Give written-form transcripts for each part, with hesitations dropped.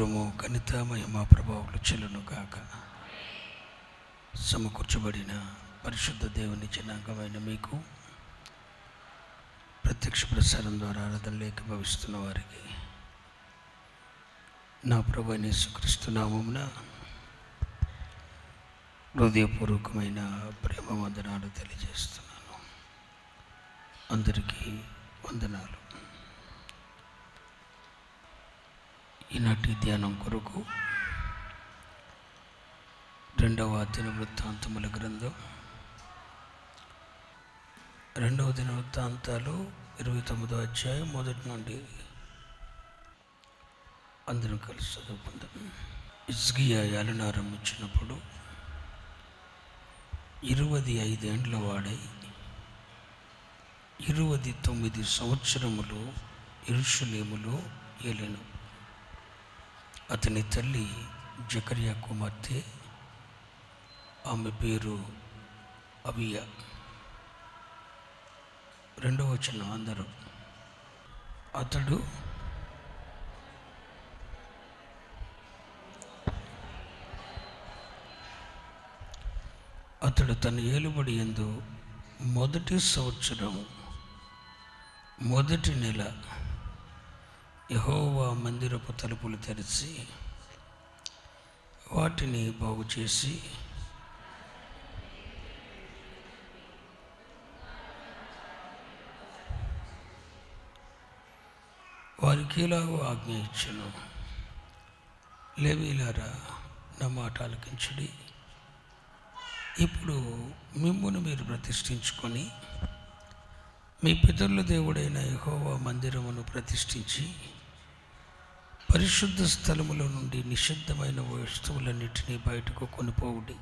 స్తోత్రము, ఘనత, మహిమ, ప్రభావాలు చెల్లును గాక. సమకూర్చబడిన పరిశుద్ధ దేవుని జనాంగమైన మీకు ప్రత్యక్ష ప్రసారం ద్వారా ఆరాధనలు ఏకీభవిస్తున్న వారికి నా ప్రభువైన యేసుక్రీస్తు నామమున హృదయపూర్వకమైన ప్రేమ వందనాలు తెలియజేస్తున్నాను. అందరికీ వందనాలు. ఈనాటి ధ్యానం కొరకు 2వ దినవృత్తాంతముల గ్రంథం 2వ దినవృత్తాంతాలు 29వ అధ్యాయం 1 నుండి అందరం కలిసి చదువుకుందాం. హిజ్కియా ఏలన ఆరంభించినప్పుడు 25 ఏండ్ల వాడై 29 సంవత్సరములు యెరూషలేములో ఏలెను. అతని తల్లి జకర్యా కుమార్తె, ఆమె పేరు అబియా. 2వ వచనం అందరూ. అతడు తన ఏలుబడి యందు మొదటి సంవత్సరం మొదటి నెల యెహోవా మందిరపు తలుపులు తెరిచి వాటిని బాగు చేసి వారికి ఇలాగూ ఆజ్ఞ ఇచ్చెను, లేవీయులారా, నా మాట ఆలకించుడి. ఇప్పుడు మిమ్మును మీరు ప్రతిష్ఠించుకొని మీ పితరుల దేవుడైన యెహోవా మందిరమును ప్రతిష్ఠించి పరిశుద్ధ స్థలములో నుండి నిషిద్ధమైన వస్తువులన్నిటినీ బయటకు కొనిపోవుడి.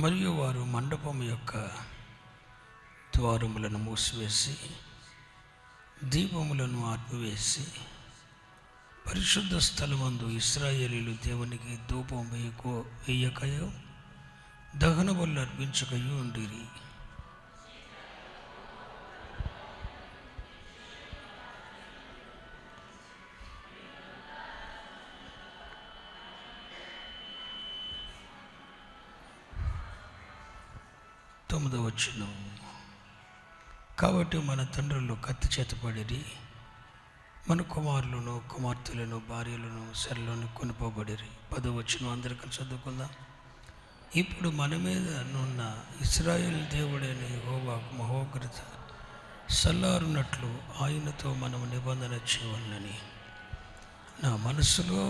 మరియు వారు మండపం యొక్క ద్వారములను మూసివేసి దీపములను ఆర్పివేసి పరిశుద్ధ స్థలమందు ఇశ్రాయేలీయులు దేవునికి ధూపం వేయకయో దహన బలులు అర్పించకయో ఉండిరి. వచనం. కాబట్టి మన తండ్రులు కత్తి చేతపడిరి, మన కుమారులను కుమార్తెలను భార్యలను సెరలోని కొనిపోబడిరి. 10వ వచనం అందరూ కలిసి చదువుకుందాం. ఇప్పుడు మన మీద నున్న ఇశ్రాయేలు దేవుడైన యెహోవా మహోగ్రత సల్లారునట్లు ఆయనతో మనము నిబంధన చేయవలనని నా మనసులో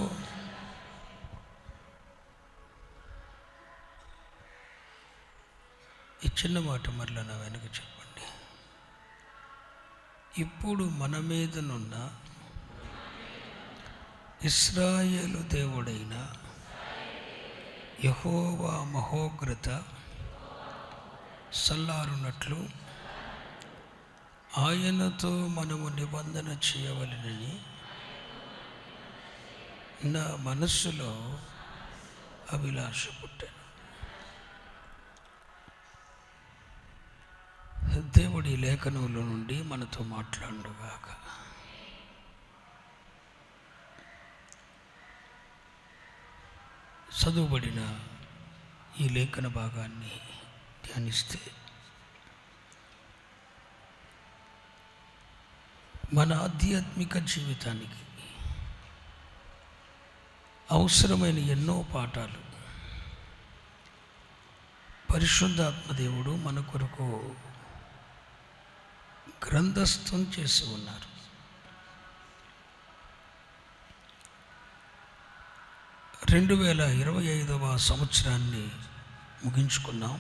ఈ చిన్న మాట మరలా నా వెనక చెప్పండి. ఇప్పుడు మన మీదనున్న ఇశ్రాయేలు దేవుడైన యెహోవా మహోగ్రత సల్లారునట్లు ఆయనతో మనము నిబంధన చేయవలెనని నా మనస్సులో అభిలాష పుట్టాను. దేవుడి లేఖనముల నుండి మనతో మాట్లాడుగాక. చదువుబడిన ఈ లేఖన భాగాన్ని ధ్యానిస్తే మన ఆధ్యాత్మిక జీవితానికి అవసరమైన ఎన్నో పాఠాలు పరిశుద్ధాత్మ దేవుడు మన కొరకు గ్రంథస్థం చేసి ఉన్నారు. రెండు 2025వ సంవత్సరాన్ని ముగించుకున్నాం.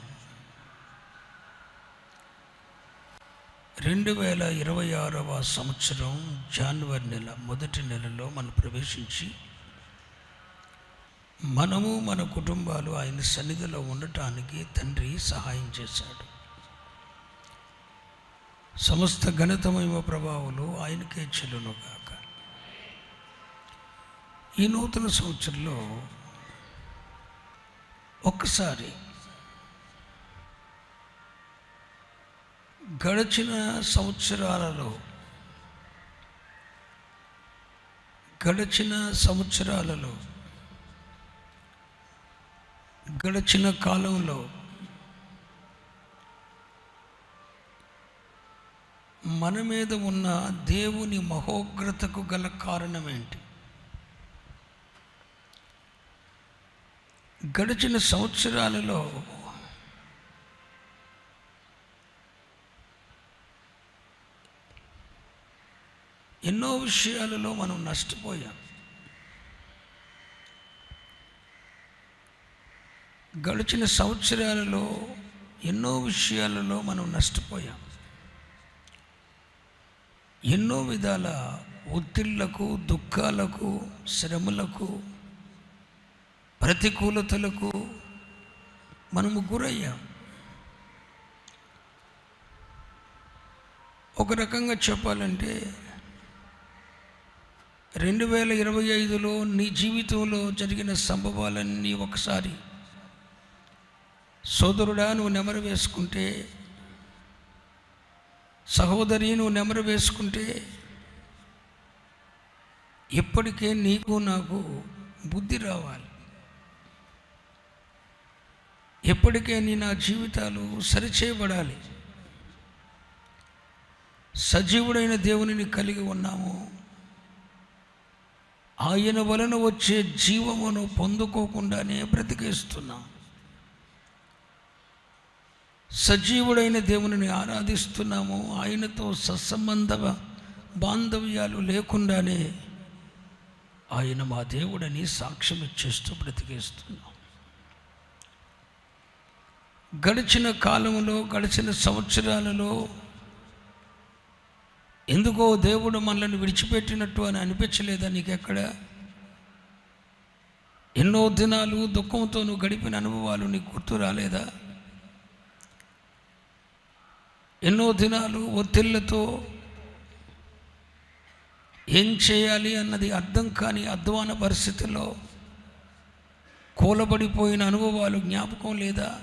2026వ సంవత్సరం జనవరి నెల మొదటి నెలలో మనం ప్రవేశించి మనము మన కుటుంబాలు ఆయన సన్నిధిలో ఉండటానికి తండ్రి సహాయం చేశాడు. సమస్త ఘనత మహిమ ప్రభావాలు ఆయనకే చెల్లును గాక. ఈ నూతన సంవత్సరంలో ఒక్కసారి గడిచిన సంవత్సరాలలో గడిచిన కాలంలో మన మీద ఉన్న దేవుని మహోగ్రతకు గల కారణం ఏంటి? గడిచిన సంవత్సరాలలో ఎన్నో విషయాలలో మనం నష్టపోయాం. గడిచిన సంవత్సరాలలో ఎన్నో విషయాలలో మనం నష్టపోయాం. ఎన్నో విధాల ఒత్తిళ్లకు, దుఃఖాలకు, శ్రమలకు, ప్రతికూలతలకు మనము గురయ్యాం. ఒక రకంగా చెప్పాలంటే 2025లో నీ జీవితంలో జరిగిన సంభవాలన్నీ ఒకసారి సోదరుడా నువ్వు నెమరు వేసుకుంటే, సహోదరి నువ్వు నెమరు వేసుకుంటే, ఇప్పటికే నీకు నాకు బుద్ధి రావాలి. ఎప్పటికే నా జీవితాలు సరిచేయబడాలి. సజీవుడైన దేవునిని కలిగి ఉన్నాము. ఆయన వలన వచ్చే జీవమును పొందుకోకుండానే బ్రతికేస్తున్నాం. సజీవుడైన దేవునిని ఆరాధిస్తున్నాము. ఆయనతో సత్సంబంధ బాంధవ్యాలు లేకుండానే ఆయన మా దేవుడని సాక్ష్యం ఇచ్చేస్తూ బ్రతికేస్తున్నాం. గడిచిన కాలంలో, గడిచిన సంవత్సరాలలో ఎందుకో దేవుడు మనల్ని విడిచిపెట్టినట్టు అని అనిపించలేదా నీకెక్కడ? ఎన్నో దినాలు దుఃఖంతో నువ్వు గడిపిన అనుభవాలు నీకు గుర్తు రాలేదా? ఎన్నో దినాలు ఒత్తిళ్లతో ఏం చేయాలి అన్నది అర్థం కాని అధ్వాన పరిస్థితుల్లో కూలబడిపోయిన అనుభవాలు జ్ఞాపకం లేదా?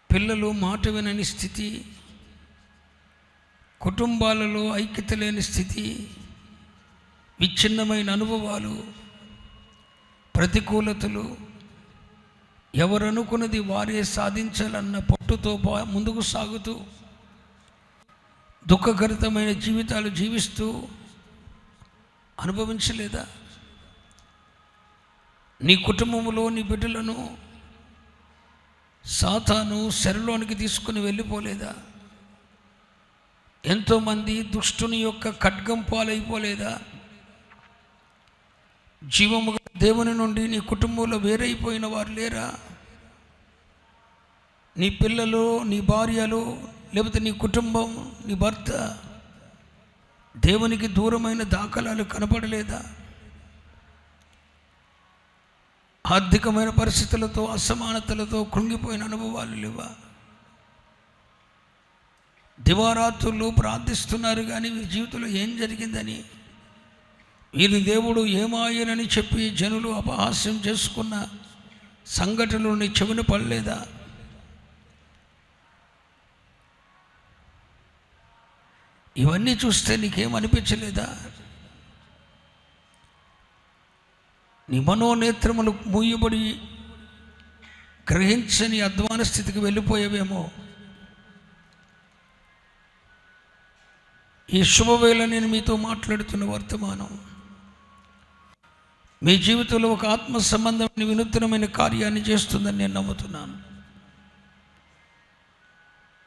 పిల్లలు మాట వినని స్థితి, కుటుంబాలలో ఐక్యత లేని స్థితి, విచ్ఛిన్నమైన అనుభవాలు, ప్రతికూలతలు, ఎవరనుకున్నది వారే సాధించాలన్న పట్టుతో ముందుకు సాగుతూ దుఃఖకరితమైన జీవితాలు జీవిస్తూ అనుభవించలేదా? నీ కుటుంబంలో నీ బిడ్డలను సాతాను చెరలోనికి తీసుకుని వెళ్ళిపోలేదా? ఎంతోమంది దుష్టుని యొక్క ఖడ్గం పాలైపోలేదా? జీవము దేవుని నుండి నీ కుటుంబంలో వేరైపోయిన వారు లేరా? నీ పిల్లలు, నీ భార్యలు, లేకపోతే నీ కుటుంబం, నీ భర్త దేవునికి దూరమైన దాఖలాలు కనపడలేదా? ఆర్థికమైన పరిస్థితులతో, అసమానతలతో కృంగిపోయిన అనుభవాలు లేవా? దివారాత్రులు ప్రార్థిస్తున్నారు కానీ వీరి జీవితంలో ఏం జరిగిందని, వీరి దేవుడు ఏమాయనని చెప్పి జనులు అపహాస్యం చేసుకున్న సంఘటనలు నీ చెవిన పడలేదా? ఇవన్నీ చూస్తే నీకేమనిపించలేదా? నీ మనోనేత్రములు మూయబడి గ్రహించని అధ్వాన స్థితికి వెళ్ళిపోయేవేమో. ఈ శుభవేళ నేను మీతో మాట్లాడుతున్న వర్తమానం మీ జీవితంలో ఒక ఆత్మ సంబంధమైన వినూత్నమైన కార్యాన్ని చేస్తుందని నేను నమ్ముతున్నాను.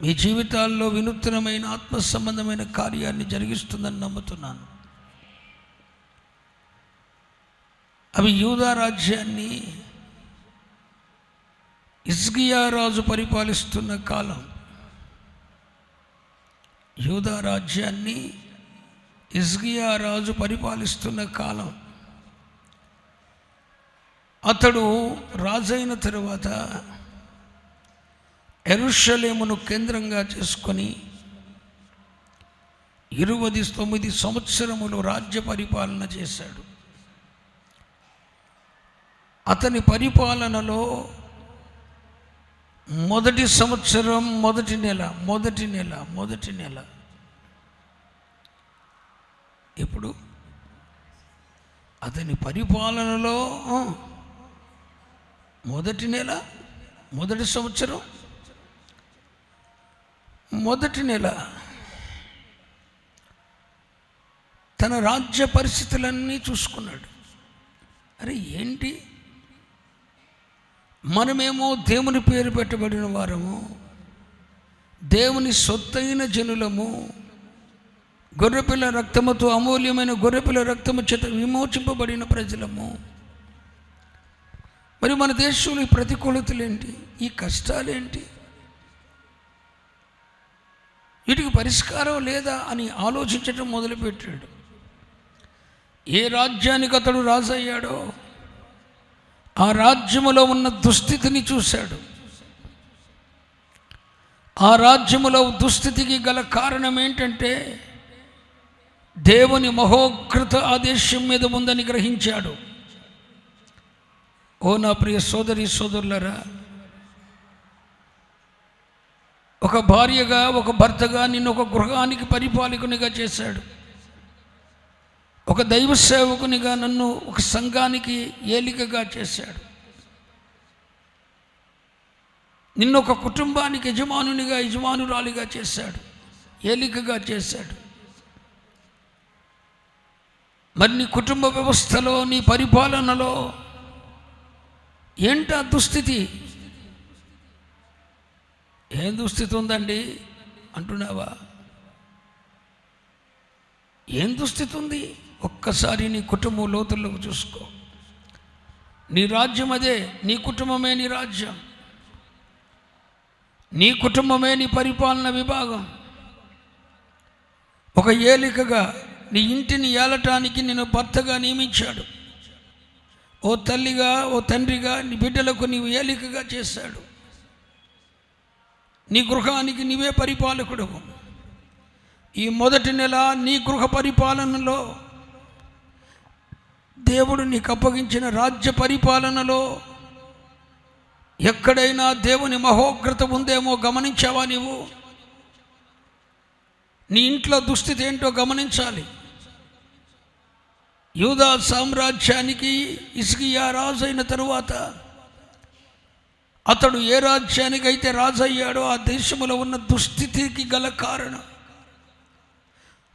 మీ జీవితాల్లో వినూత్నమైన ఆత్మ సంబంధమైన కార్యాన్ని జరిగిస్తుందని నమ్ముతున్నాను. అవి యూదా రాజ్యాన్ని హిజ్కియా రాజు పరిపాలిస్తున్న కాలం. యూదా రాజ్యాన్ని హిజ్కియా రాజు పరిపాలిస్తున్న కాలం. అతడు రాజైన తరువాత యెరూషలేమును కేంద్రంగా చేసుకొని 29 సంవత్సరములు రాజ్య పరిపాలన చేశాడు. అతని పరిపాలనలో మొదటి సంవత్సరం మొదటి నెల ఇప్పుడు అతని పరిపాలనలో మొదటి నెల మొదటి సంవత్సరం మొదటి నెల తన రాజ్య పరిస్థితులన్నీ చూసుకున్నాడు. అరే ఏంటి, మనమేమో దేవుని పేరు పెట్టబడిన వారము, దేవుని సొత్తైన జనులము, గొర్రెపిల్ల రక్తముతో అమూల్యమైన గొర్రెపిల్ల రక్తము చేత విమోచింపబడిన ప్రజలము. మరి మన దేశంలో ఈ ప్రతికూలతలేంటి, ఈ కష్టాలేంటి, వీటికి పరిష్కారం లేదా అని ఆలోచించడం మొదలుపెట్టాడు. ఏ రాజ్యానికి అతడు రాజు అయ్యాడో ఆ రాజ్యములో ఉన్న దుస్థితిని చూశాడు. ఆ రాజ్యములో దుస్థితికి గల కారణం ఏంటంటే దేవుని మహోగ్రత ఆ దేశం మీద ఉందని గ్రహించాడు. ఓ నా ప్రియ సోదరి సోదరులరా, ఒక భార్యగా ఒక భర్తగా నిన్ను ఒక గృహానికి పరిపాలకునిగా చేశాడు. ఒక దైవ సేవకునిగా నన్ను ఒక సంఘానికి ఏలికగా చేశాడు. నిన్ను ఒక కుటుంబానికి యజమానురాలిగా చేశాడు, ఏలికగా చేశాడు. మరి నీ కుటుంబ వ్యవస్థలో, నీ పరిపాలనలో ఏంటా దుస్థితి? ఏం దుస్థితి ఉందండి అంటున్నావా? ఏం దుస్థితి ఉంది? ఒక్కసారి నీ కుటుంబం లోతుల్లోకి చూసుకో. నీ రాజ్యం అదే, నీ కుటుంబమే నీ రాజ్యం, నీ కుటుంబమే నీ పరిపాలన విభాగం. ఒక ఏలికగా నీ ఇంటిని ఏలటానికి నిన్ను భర్తగా నియమించాడు. ఓ తల్లిగా, ఓ తండ్రిగా నీ బిడ్డలకు నీవు ఏలికగా చేశాడు. నీ గృహానికి నీవే పరిపాలకుడు. ఈ మొదటి నెల నీ గృహ పరిపాలనలో, దేవుడు నీకు అప్పగించిన రాజ్య పరిపాలనలో ఎక్కడైనా దేవుని మహోగ్రత ఉందేమో గమనించావా? నీవు నీ ఇంట్లో దుస్థితి ఏంటో గమనించాలి. యూదా సామ్రాజ్యానికి హిజ్కియా రాజు అయిన తరువాత అతడు ఏ రాజ్యానికి అయితే రాజు అయ్యాడో ఆ దేశంలో ఉన్న దుస్థితికి గల కారణం,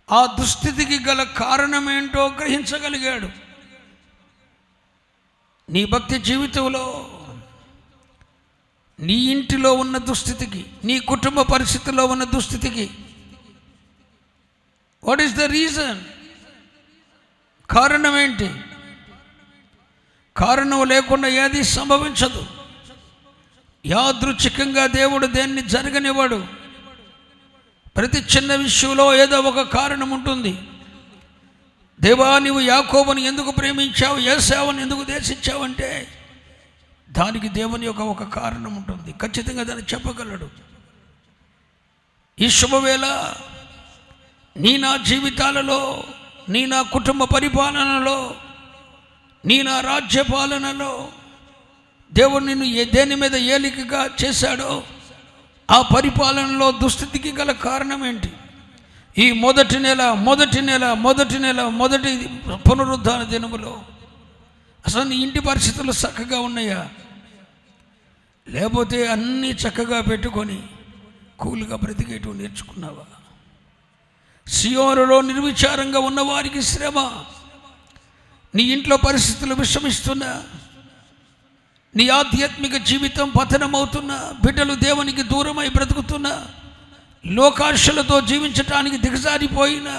ఆ దుస్థితికి గల కారణం ఏంటో గ్రహించగలిగాడు. నీ భక్తి జీవితంలో నీ ఇంటిలో ఉన్న దుస్థితికి, నీ కుటుంబ పరిస్థితుల్లో ఉన్న దుస్థితికి వాట్ ఈస్ ద రీజన్? కారణం ఏంటి? కారణం లేకుండా ఏది సంభవించదు. యాదృచ్ఛికంగా దేవుడు దేన్ని జరగనివ్వడు. ప్రతి చిన్న విషయంలో ఏదో ఒక కారణం ఉంటుంది. దేవా, నీవు యాకోబుని ఎందుకు ప్రేమించావు, ఏశావుని ఎందుకు ద్వేషించావంటే దానికి దేవుని యొక్క ఒక కారణం ఉంటుంది. ఖచ్చితంగా దాన్ని చెప్పగలడు. ఈ శుభవేళ నీ నా జీవితాలలో, నీ నా కుటుంబ పరిపాలనలో, నీ నా రాజ్య పాలనలో దేవుడు నిన్ను దేని మీద ఏలికగా చేశాడో ఆ పరిపాలనలో దుస్థితికి గల కారణం ఏంటి? ఈ మొదటి పునరుద్ధాన దినములో అసలు నీ ఇంటి పరిస్థితులు చక్కగా ఉన్నాయా? లేకపోతే అన్నీ చక్కగా పెట్టుకొని కూల్గా బ్రతికేటు నేర్చుకున్నావా? సియోనులో నిర్విచారంగా ఉన్నవారికి శ్రమ. నీ ఇంట్లో పరిస్థితులు విషమిస్తున్నా, నీ ఆధ్యాత్మిక జీవితం పతనమవుతున్నా, బిడ్డలు దేవునికి దూరమై బ్రతుకుతున్నా, లోకాశలతో జీవించటానికి దిగజారిపోయినా,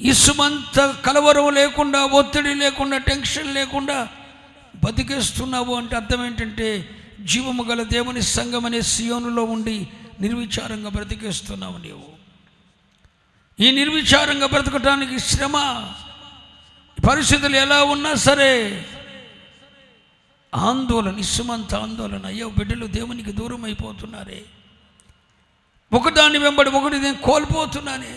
ఇసుమంత కలవరం లేకుండా, ఒత్తిడి లేకుండా, టెన్షన్ లేకుండా బతికేస్తున్నావు అంటే అర్థం ఏంటంటే జీవము గల దేవుని సంఘం అనే సియోనులో ఉండి నిర్విచారంగా బ్రతికేస్తున్నావు నీవు. ఈ నిర్విచారంగా బ్రతకటానికి శ్రమ. పరిస్థితులు ఎలా ఉన్నా సరే ఆందోళన, ఇసుమంత ఆందోళన. అయ్యో, బిడ్డలు దేవునికి దూరం అయిపోతున్నారే, ఒకదాన్ని వెంబడి ఒకటి నేను కోల్పోతున్నానే.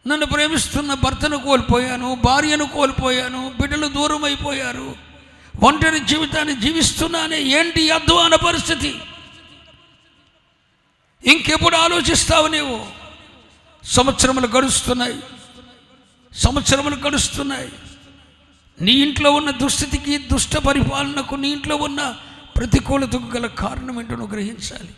నన్ను ప్రేమిస్తున్న భర్తను కోల్పోయాను, భార్యను కోల్పోయాను, బిడ్డలు దూరం అయిపోయారు. ఒంటరి జీవితాన్ని జీవిస్తున్నానే, ఏంటి అధ్వాన పరిస్థితి? ఇంకెప్పుడు ఆలోచిస్తావు నీవు? సంవత్సరములు గడుస్తున్నాయి. నీ ఇంట్లో ఉన్న దుస్థితికి, దుష్ట పరిపాలనకు, నీ ఇంట్లో ఉన్న ప్రతికూలతకు గల కారణం ఏంటో నువ్వు గ్రహించాలి.